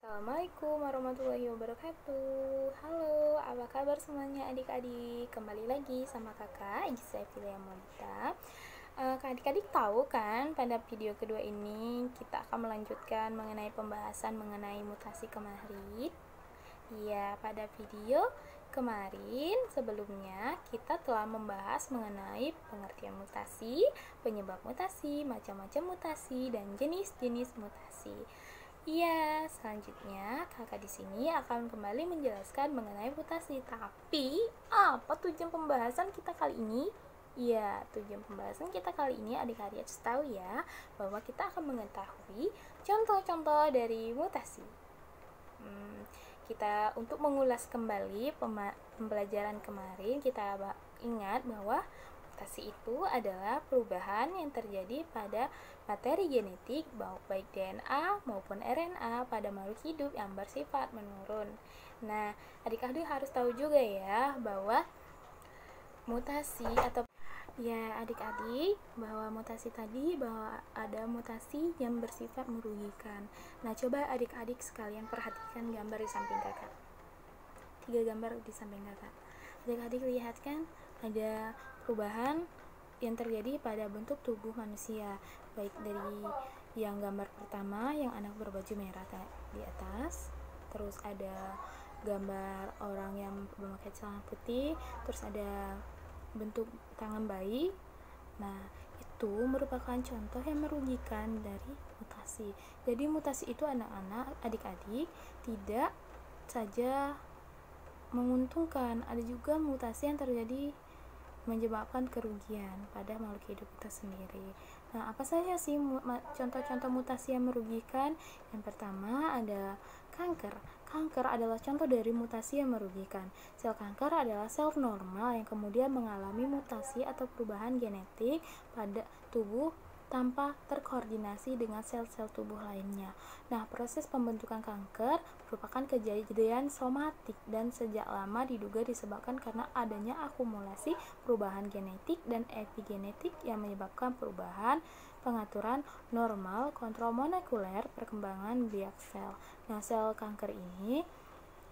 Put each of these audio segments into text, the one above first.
Assalamualaikum warahmatullahi wabarakatuh. Halo, apa kabar semuanya adik-adik? Kembali lagi sama kakak Ijza Filia Monita. Adik-adik tahu kan, pada video kedua ini kita akan melanjutkan mengenai pembahasan mengenai mutasi kemarin. Iya, pada video kemarin sebelumnya kita telah membahas mengenai pengertian mutasi, penyebab mutasi, macam-macam mutasi, dan jenis-jenis mutasi. Iya, selanjutnya kakak di sini akan kembali menjelaskan mengenai mutasi. Tapi, apa tujuan pembahasan kita kali ini? Iya, tujuan pembahasan kita kali ini adik-adik harus tahu ya, bahwa kita akan mengetahui contoh-contoh dari mutasi. Kita untuk mengulas kembali pembelajaran kemarin, kita ingat bahwa mutasi itu adalah perubahan yang terjadi pada materi genetik baik DNA maupun RNA pada makhluk hidup yang bersifat menurun. Nah, adik-adik harus tahu juga ya bahwa mutasi atau adik-adik bahwa mutasi tadi bahwa ada mutasi yang bersifat merugikan. Nah, coba adik-adik sekalian perhatikan gambar di samping kakak. 3 gambar di samping kakak. Adik-adik lihat kan ada perubahan yang terjadi pada bentuk tubuh manusia, baik dari yang gambar pertama yang anak berbaju merah di atas, terus ada gambar orang yang memakai celana putih, terus ada bentuk tangan bayi. Nah, itu merupakan contoh yang merugikan dari mutasi. Jadi mutasi itu anak-anak, adik-adik tidak saja menguntungkan, ada juga mutasi yang terjadi menyebabkan kerugian pada makhluk hidup kita sendiri. Nah, apa saja sih contoh-contoh mutasi yang merugikan? Yang pertama ada kanker. Kanker adalah contoh dari mutasi yang merugikan. Sel kanker adalah sel normal yang kemudian mengalami mutasi atau perubahan genetik pada tubuh tanpa terkoordinasi dengan sel-sel tubuh lainnya. Nah, proses pembentukan kanker merupakan kejadian somatik dan sejak lama diduga disebabkan karena adanya akumulasi perubahan genetik dan epigenetik yang menyebabkan perubahan pengaturan normal kontrol molekuler perkembangan glial sel. Nah, sel kanker ini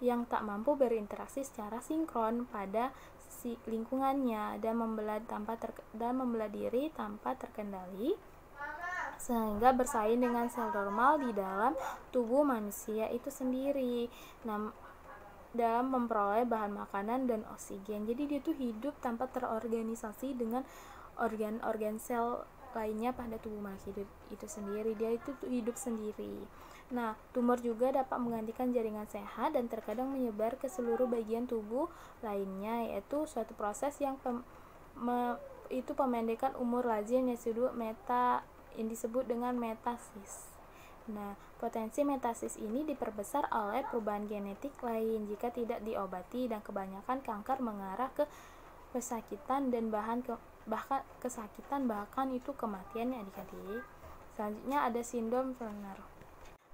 yang tak mampu berinteraksi secara sinkron pada lingkungannya dan membelah diri tanpa terkendali sehingga bersaing dengan sel normal di dalam tubuh manusia itu sendiri. Nah, dalam memperoleh bahan makanan dan oksigen. Jadi dia tuh hidup tanpa terorganisasi dengan organ-organ sel lainnya pada tubuh makhluk hidup itu sendiri. Dia itu hidup sendiri. Nah, tumor juga dapat menggantikan jaringan sehat dan terkadang menyebar ke seluruh bagian tubuh lainnya, yaitu suatu proses yang pemendekan umur lazim yang disebut dengan metasis. Nah, potensi metasis ini diperbesar oleh perubahan genetik lain jika tidak diobati, dan kebanyakan kanker mengarah ke kesakitan dan bahkan itu kematian ya adik-adik. Selanjutnya ada sindrom Turner.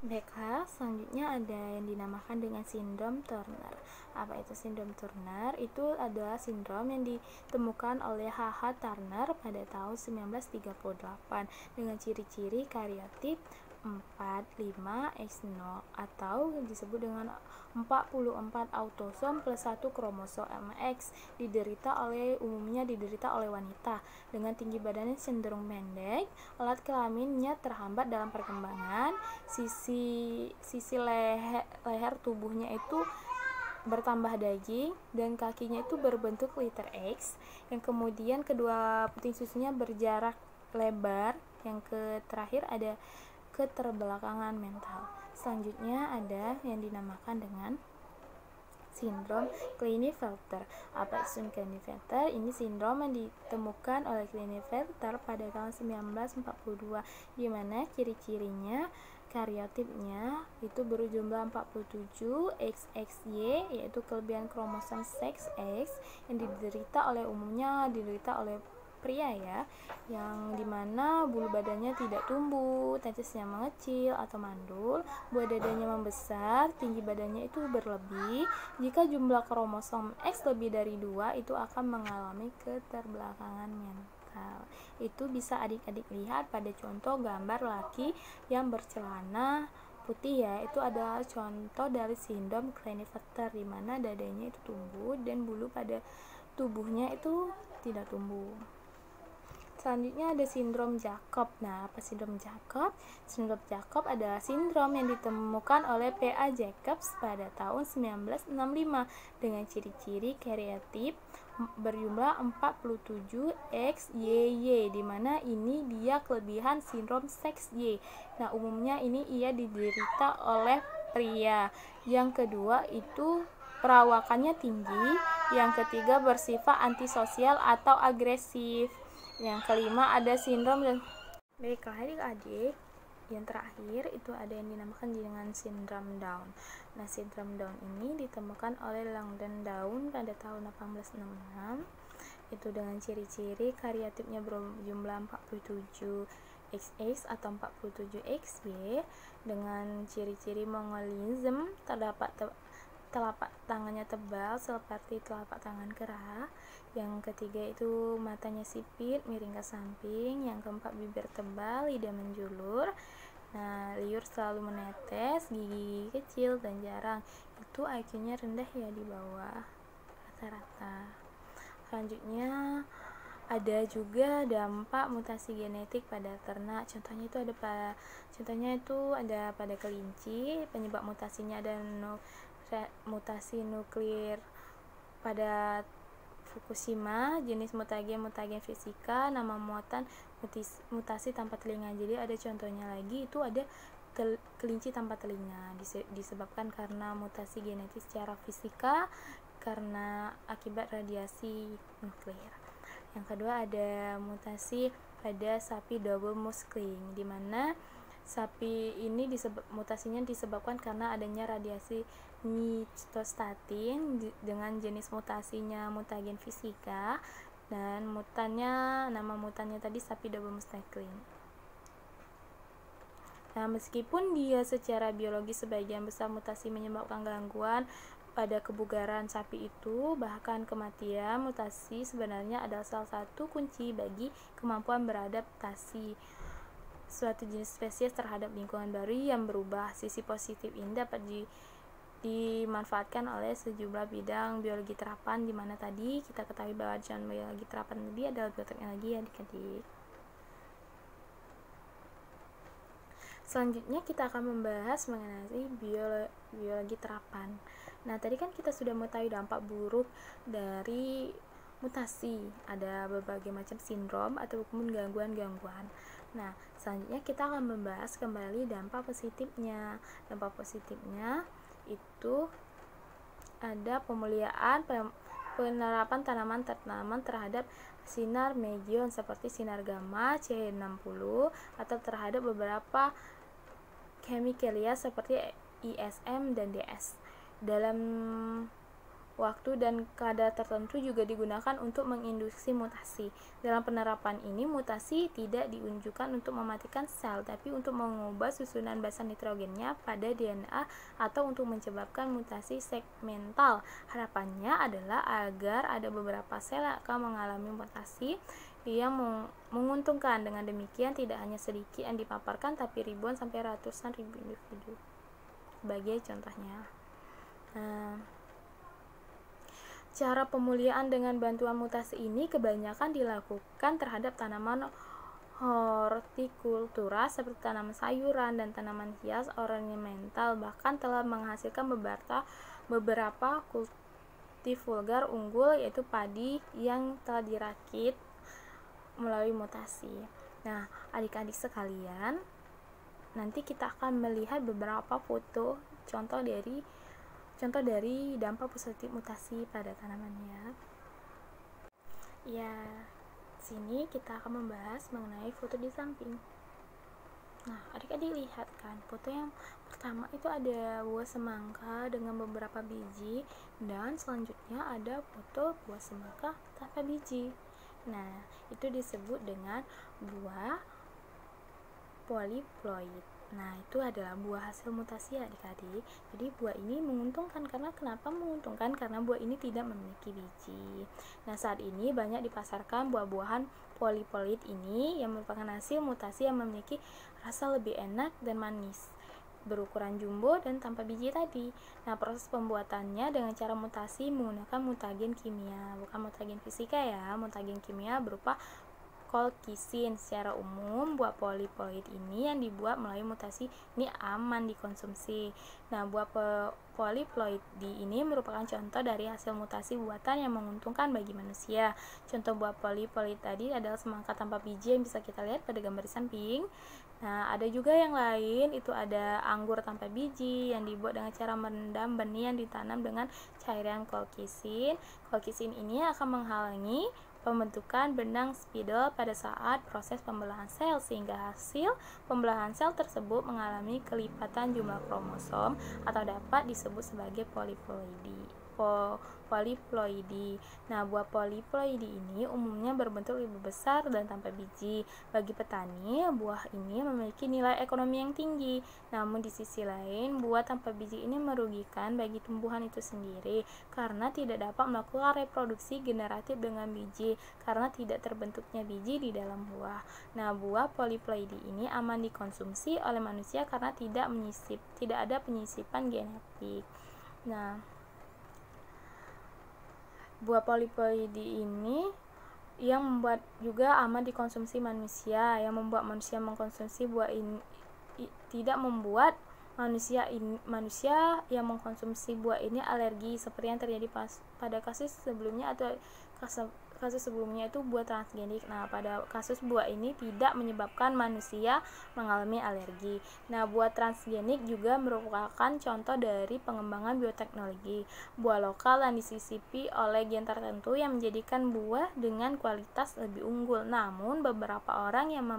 Baiklah, selanjutnya ada yang dinamakan dengan sindrom Turner. Apa itu sindrom Turner? Itu adalah sindrom yang ditemukan oleh H.H. Turner pada tahun 1938 dengan ciri-ciri kariotip 45X0 atau disebut dengan 44 autosom plus 1 kromosom X, umumnya diderita oleh wanita dengan tinggi badannya cenderung pendek, alat kelaminnya terhambat dalam perkembangan, sisi leher tubuhnya itu bertambah daging dan kakinya itu berbentuk liter X, yang kemudian kedua puting susunya berjarak lebar. Yang terakhir ada keterbelakangan mental. Selanjutnya ada yang dinamakan dengan sindrom Klinefelter. Apa itu Klinefelter? Ini sindrom yang ditemukan oleh Klinefelter pada tahun 1942, di mana ciri-cirinya kariotipnya itu berjumlah 47 XXY, yaitu kelebihan kromosom seks X yang umumnya diderita oleh pria ya, yang dimana bulu badannya tidak tumbuh, testisnya mengecil atau mandul, buah dadanya membesar, tinggi badannya itu berlebih. Jika jumlah kromosom X lebih dari 2, itu akan mengalami keterbelakangan mental. Itu bisa adik-adik lihat pada contoh gambar laki yang bercelana putih ya, itu adalah contoh dari sindrom Klinefelter, di mana dadanya itu tumbuh dan bulu pada tubuhnya itu tidak tumbuh. Selanjutnya ada sindrom Jacob. Nah, apa sindrom Jacob? Sindrom Jacob adalah sindrom yang ditemukan oleh P.A. Jacobs pada tahun 1965 dengan ciri-ciri karyotyp berjumlah 47 XYY, di mana ini dia kelebihan sindrom seks Y. Nah, umumnya ini ia diderita oleh pria. Yang kedua itu perawakannya tinggi. Yang ketiga bersifat antisosial atau agresif. Yang kelima ada sindrom dan baiklah adik-adik, yang terakhir itu ada yang dinamakan dengan sindrom Down. Nah, sindrom Down ini ditemukan oleh Langdon Down pada tahun 1866. Itu dengan ciri-ciri karyotypnya berjumlah 47 XX atau 47 XY dengan ciri-ciri mongolism, terdapat telapak tangannya tebal seperti telapak tangan kera. Yang ketiga itu matanya sipit, miring ke samping. Yang keempat bibir tebal, lidah menjulur. Nah, liur selalu menetes, gigi kecil dan jarang. Itu IQ-nya rendah ya, di bawah rata-rata. Selanjutnya ada juga dampak mutasi genetik pada ternak. Contohnya itu ada pada kelinci. Penyebab mutasinya ada mutasi nuklir pada Fukushima, jenis mutagen fisika, nama muatan mutasi tanpa telinga. Jadi ada contohnya lagi, itu ada kelinci tanpa telinga, disebabkan karena mutasi genetis secara fisika karena akibat radiasi nuklir. Yang kedua ada mutasi pada sapi double muscling, di mana sapi ini mutasinya disebabkan karena adanya radiasi nytostatin dengan jenis mutasinya mutagen fisika, dan nama mutannya tadi sapi double muscling. Nah, meskipun dia secara biologis sebagian besar mutasi menyebabkan gangguan pada kebugaran sapi itu, bahkan kematian, mutasi sebenarnya adalah salah satu kunci bagi kemampuan beradaptasi suatu jenis spesies terhadap lingkungan baru yang berubah. Sisi positif ini dapat dimanfaatkan oleh sejumlah bidang biologi terapan, di mana tadi kita ketahui bahwa biologi terapan tadi adalah bioteknologi ya adik-adik. Selanjutnya kita akan membahas mengenai biologi terapan. Nah, tadi kan kita sudah mengetahui dampak buruk dari mutasi, ada berbagai macam sindrom ataupun gangguan-gangguan. Nah, selanjutnya kita akan membahas kembali dampak positifnya. Dampak positifnya itu ada pemuliaan penerapan tanaman terhadap sinar megion seperti sinar gamma, CH60, atau terhadap beberapa kimia seperti ISM dan DS. Dalam waktu dan kadar tertentu juga digunakan untuk menginduksi mutasi. Dalam penerapan ini, mutasi tidak diunjukkan untuk mematikan sel, tapi untuk mengubah susunan basa nitrogennya pada DNA atau untuk menyebabkan mutasi segmental. Harapannya adalah agar ada beberapa sel yang akan mengalami mutasi yang menguntungkan. Dengan demikian, tidak hanya sedikit yang dipaparkan, tapi ribuan sampai ratusan ribu individu. Sebagai contohnya. Cara pemulihan dengan bantuan mutasi ini kebanyakan dilakukan terhadap tanaman hortikultura seperti tanaman sayuran dan tanaman hias ornamental, bahkan telah menghasilkan beberapa kultivulgar unggul, yaitu padi yang telah dirakit melalui mutasi. Nah, adik-adik sekalian, nanti kita akan melihat beberapa foto contoh dari dampak positif mutasi pada tanamannya. Ya, sini kita akan membahas mengenai foto di samping. Nah, adik-adik lihat kan, foto yang pertama itu ada buah semangka dengan beberapa biji, dan selanjutnya ada foto buah semangka tanpa biji. Nah, itu disebut dengan buah polyploid. Nah, itu adalah buah hasil mutasi ya adik-adik. Jadi buah ini menguntungkan, karena kenapa menguntungkan? Karena buah ini tidak memiliki biji. Nah, saat ini banyak dipasarkan buah-buahan polyploid ini yang merupakan hasil mutasi yang memiliki rasa lebih enak dan manis. berukuran jumbo dan tanpa biji tadi. Nah, proses pembuatannya dengan cara mutasi menggunakan mutagen kimia, bukan mutagen fisika ya. Mutagen kimia berupa kolkisin. Secara umum, buah poliploid ini yang dibuat melalui mutasi ini aman dikonsumsi. Nah, buah poliploid ini merupakan contoh dari hasil mutasi buatan yang menguntungkan bagi manusia. Contoh buah poliploid tadi adalah semangka tanpa biji yang bisa kita lihat pada gambar di samping. Nah, ada juga yang lain, itu ada anggur tanpa biji yang dibuat dengan cara merendam benih yang ditanam dengan cairan kolkisin. Kolkisin ini akan menghalangi pembentukan benang spidol pada saat proses pembelahan sel, sehingga hasil pembelahan sel tersebut mengalami kelipatan jumlah kromosom atau dapat disebut sebagai poliploidi. Nah, buah poliploidi ini umumnya berbentuk lebih besar dan tanpa biji. Bagi petani, buah ini memiliki nilai ekonomi yang tinggi. Namun di sisi lain, buah tanpa biji ini merugikan bagi tumbuhan itu sendiri karena tidak dapat melakukan reproduksi generatif dengan biji karena tidak terbentuknya biji di dalam buah. Nah, buah poliploidi ini aman dikonsumsi oleh manusia karena tidak ada penyisipan genetik. Nah, buah poliploidi ini yang membuat juga aman dikonsumsi manusia, yang membuat manusia mengkonsumsi buah ini tidak membuat manusia yang mengkonsumsi buah ini alergi seperti yang terjadi pada kasus sebelumnya atau kasus sebelumnya itu buah transgenik. Nah, pada kasus buah ini tidak menyebabkan manusia mengalami alergi. Nah, buah transgenik juga merupakan contoh dari pengembangan bioteknologi. Buah lokal yang disisipi oleh gen tertentu yang menjadikan buah dengan kualitas lebih unggul. Namun, beberapa orang yang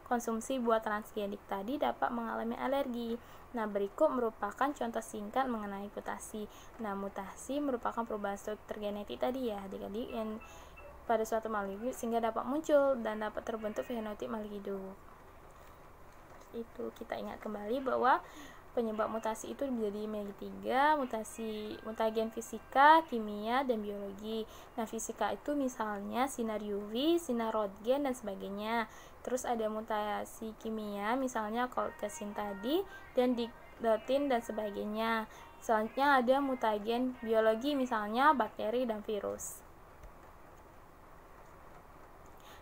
konsumsi buah transgenik tadi dapat mengalami alergi. Nah, berikut merupakan contoh singkat mengenai mutasi. Nah, mutasi merupakan perubahan struktur genetik tadi ya, adik-adik, yang pada suatu makhluk hidup sehingga dapat muncul dan dapat terbentuk fenotip makhluk hidup. Itu kita ingat kembali bahwa penyebab mutasi itu menjadi 3, mutagen fisika, kimia, dan biologi. Nah, fisika itu misalnya sinar UV, sinar röntgen, dan sebagainya. Terus ada mutasi kimia, misalnya kolkisin tadi, dan diklotin, dan sebagainya. Selanjutnya ada mutagen biologi, misalnya bakteri dan virus.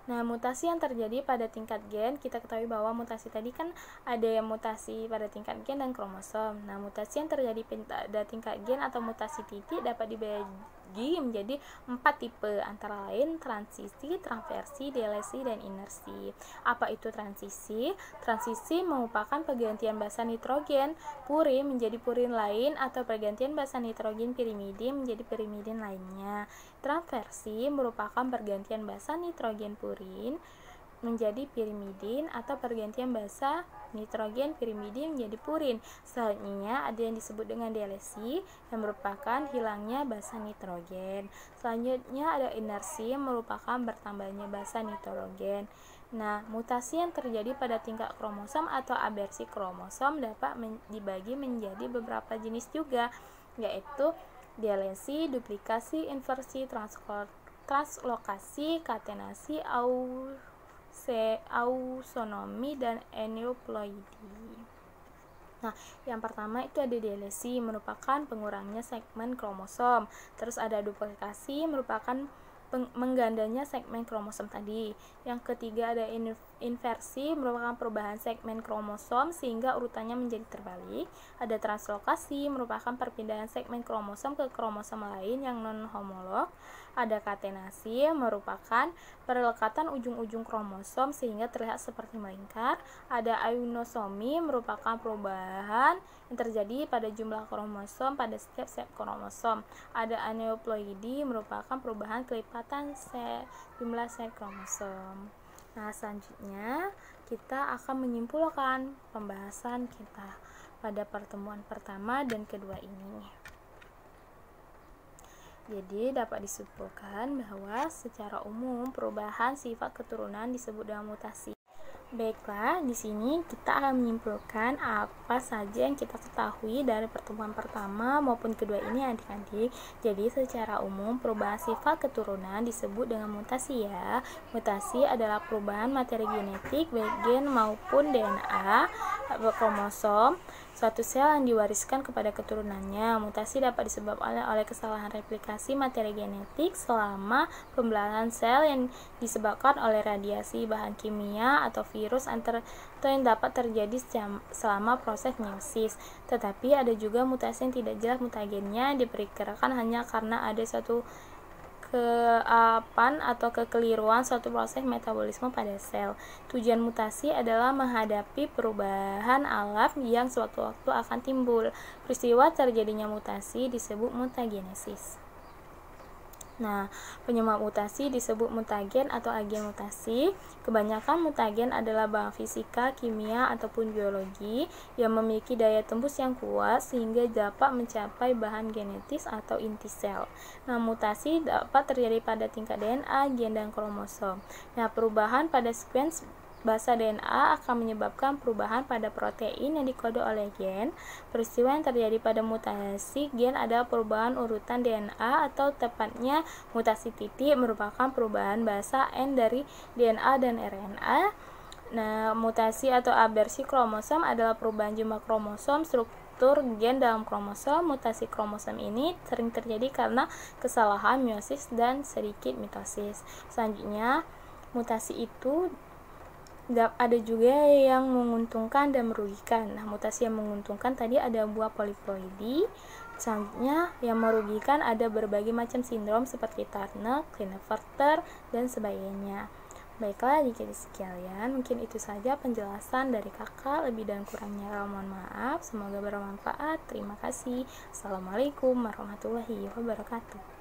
Nah, mutasi yang terjadi pada tingkat gen, kita ketahui bahwa mutasi tadi kan ada yang mutasi pada tingkat gen dan kromosom. Nah, mutasi yang terjadi pada tingkat gen atau mutasi titik dapat dibagi menjadi 4 tipe, antara lain transisi, transversi, delesi, dan inersi. Apa itu transisi? Transisi merupakan pergantian basa nitrogen purin menjadi purin lain atau pergantian basa nitrogen pirimidin menjadi pirimidin lainnya. Transversi merupakan pergantian basa nitrogen purin menjadi pirimidin atau pergantian basa nitrogen pirimidin menjadi purin. Selanjutnya ada yang disebut dengan delesi yang merupakan hilangnya basa nitrogen. Selanjutnya ada inersi yang merupakan bertambahnya basa nitrogen. Nah, mutasi yang terjadi pada tingkat kromosom atau abersi kromosom dapat dibagi menjadi beberapa jenis juga, yaitu delesi, duplikasi, inversi, translokasi, katenasi, ausonomi, dan aneuploidi. Nah, yang pertama itu ada delesi, merupakan pengurangnya segmen kromosom. Terus ada duplikasi, merupakan menggandanya segmen kromosom tadi. Yang ketiga ada inversi, merupakan perubahan segmen kromosom sehingga urutannya menjadi terbalik. Ada translokasi, merupakan perpindahan segmen kromosom ke kromosom lain yang non-homolog. Ada katenasi, merupakan perlekatan ujung-ujung kromosom sehingga terlihat seperti melingkar. Ada ainosomi, merupakan perubahan yang terjadi pada jumlah kromosom pada setiap set kromosom. Ada aneuploidi, merupakan perubahan kelipatan jumlah set kromosom. Nah, selanjutnya kita akan menyimpulkan pembahasan kita pada pertemuan pertama dan kedua ini. Jadi dapat disimpulkan bahwa secara umum perubahan sifat keturunan disebut dengan mutasi. Baiklah, di sini kita akan menyimpulkan apa saja yang kita ketahui dari pertemuan pertama maupun kedua ini adik-adik. Jadi secara umum perubahan sifat keturunan disebut dengan mutasi ya. Mutasi adalah perubahan materi genetik baik gen maupun DNA kromosom suatu sel yang diwariskan kepada keturunannya. Mutasi dapat disebabkan oleh kesalahan replikasi materi genetik selama pembelahan sel yang disebabkan oleh radiasi, bahan kimia, atau virus atau yang dapat terjadi selama proses meiosis. Tetapi ada juga mutasi yang tidak jelas mutagennya, diperkirakan hanya karena ada suatu keapan atau kekeliruan suatu proses metabolisme pada sel. Tujuan mutasi adalah menghadapi perubahan alam yang sewaktu-waktu akan timbul. Peristiwa terjadinya mutasi disebut mutagenesis. Nah, penyebab mutasi disebut mutagen atau agen mutasi. Kebanyakan mutagen adalah bahan fisika, kimia, ataupun biologi yang memiliki daya tembus yang kuat sehingga dapat mencapai bahan genetis atau inti sel. Nah, mutasi dapat terjadi pada tingkat DNA, gen, dan kromosom. Nah, perubahan pada sekuens basa DNA akan menyebabkan perubahan pada protein yang dikode oleh gen. Peristiwa yang terjadi pada mutasi gen adalah perubahan urutan DNA atau tepatnya mutasi titik merupakan perubahan basa N dari DNA dan RNA. Nah, mutasi atau abersi kromosom adalah perubahan jumlah kromosom, struktur gen dalam kromosom. Mutasi kromosom ini sering terjadi karena kesalahan meiosis dan sedikit mitosis. Selanjutnya, mutasi itu ada juga yang menguntungkan dan merugikan. Nah, mutasi yang menguntungkan tadi ada buah poliploidi. Selanjutnya, yang merugikan ada berbagai macam sindrom seperti Turner, Klinefelter, dan sebagainya. Baiklah adik-adik sekalian, mungkin itu saja penjelasan dari kakak. Lebih dan kurangnya mohon maaf. Semoga bermanfaat. Terima kasih. Assalamualaikum warahmatullahi wabarakatuh.